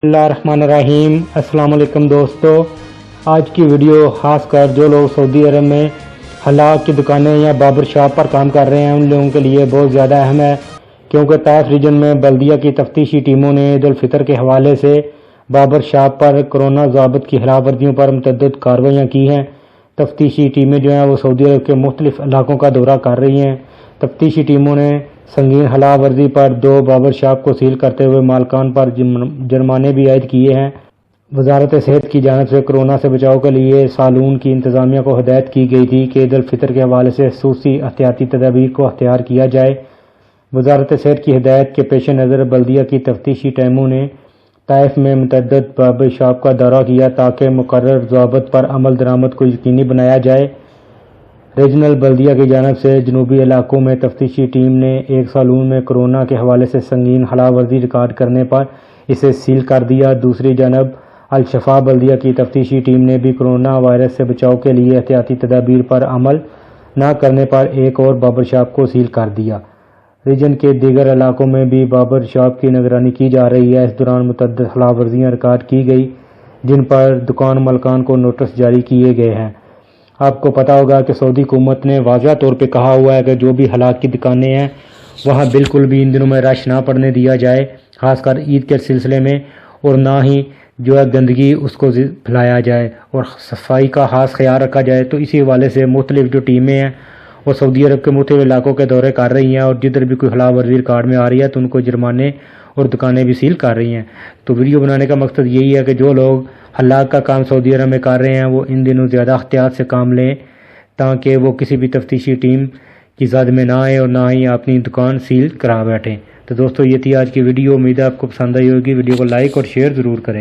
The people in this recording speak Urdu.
اللہ الرحمن الرحیم۔ السلام علیکم دوستو، آج کی ویڈیو خاص کر جو لوگ سعودی عرب میں حلاق کی دکانیں یا باربر شاپ پر کام کر رہے ہیں ان لوگوں کے لیے بہت زیادہ اہم ہے، کیونکہ طائف ریجن میں بلدیہ کی تفتیشی ٹیموں نے عید الفطر کے حوالے سے باربر شاپ پر کرونا ضوابط کی خلاف ورزیوں پر متعدد کارروائیاں کی ہیں۔ تفتیشی ٹیمیں جو ہیں وہ سعودی عرب کے مختلف علاقوں کا دورہ کر رہی ہیں۔ تفتیشی ٹیموں نے سنگین خلاف ورزی پر 2 باربر شاپ کو سیل کرتے ہوئے مالکان پر جرمانے بھی عائد کیے ہیں۔ وزارت صحت کی جانب سے کورونا سے بچاؤ کے لیے سالون کی انتظامیہ کو ہدایت کی گئی تھی کہ عید الفطر کے حوالے سے خصوصی احتیاطی تدابیر کو اختیار کیا جائے۔ وزارت صحت کی ہدایت کے پیش نظر بلدیہ کی تفتیشی ٹیموں نے طائف میں متعدد باربر شاپ کا دورہ کیا تاکہ مقرر ضوابط پر عمل درآمد کو یقینی بنایا جائے۔ ریجنل بلدیہ کی جانب سے جنوبی علاقوں میں تفتیشی ٹیم نے ایک سالون میں کورونا کے حوالے سے سنگین خلاف ورزی ریکارڈ کرنے پر اسے سیل کر دیا۔ دوسری جانب الشفا بلدیہ کی تفتیشی ٹیم نے بھی کورونا وائرس سے بچاؤ کے لیے احتیاطی تدابیر پر عمل نہ کرنے پر ایک اور باربر شاپ کو سیل کر دیا۔ ریجن کے دیگر علاقوں میں بھی باربر شاپ کی نگرانی کی جا رہی ہے۔ اس دوران متعدد خلاف ورزیاں ریکارڈ کی گئی جن پر دکان مالکان کو نوٹس جاری کیے گئے ہیں۔ آپ کو پتہ ہوگا کہ سعودی حکومت نے واضح طور پہ کہا ہوا ہے کہ جو بھی حلاق کی دکانیں ہیں وہاں بالکل بھی ان دنوں میں رش نہ پڑنے دیا جائے، خاص کر عید کے سلسلے میں، اور نہ ہی جو ہے گندگی اس کو پھیلایا جائے اور صفائی کا خاص خیال رکھا جائے۔ تو اسی حوالے سے مختلف جو ٹیمیں ہیں وہ سعودی عرب کے مختلف علاقوں کے دورے کر رہی ہیں اور جدھر بھی کوئی خلاف ورزی ریکارڈ میں آ رہی ہے تو ان کو جرمانے اور دکانیں بھی سیل کر رہی ہیں۔ تو ویڈیو بنانے کا مقصد یہی ہے کہ جو لوگ حلاق کا کام سعودی عرب میں کر رہے ہیں وہ ان دنوں زیادہ احتیاط سے کام لیں تاکہ وہ کسی بھی تفتیشی ٹیم کی زد میں نہ آئے اور نہ ہی اپنی دکان سیل کرا بیٹھیں۔ تو دوستو یہ تھی آج کی ویڈیو، امید ہے آپ کو پسند آئی ہوگی۔ ویڈیو کو لائک اور شیئر ضرور کریں۔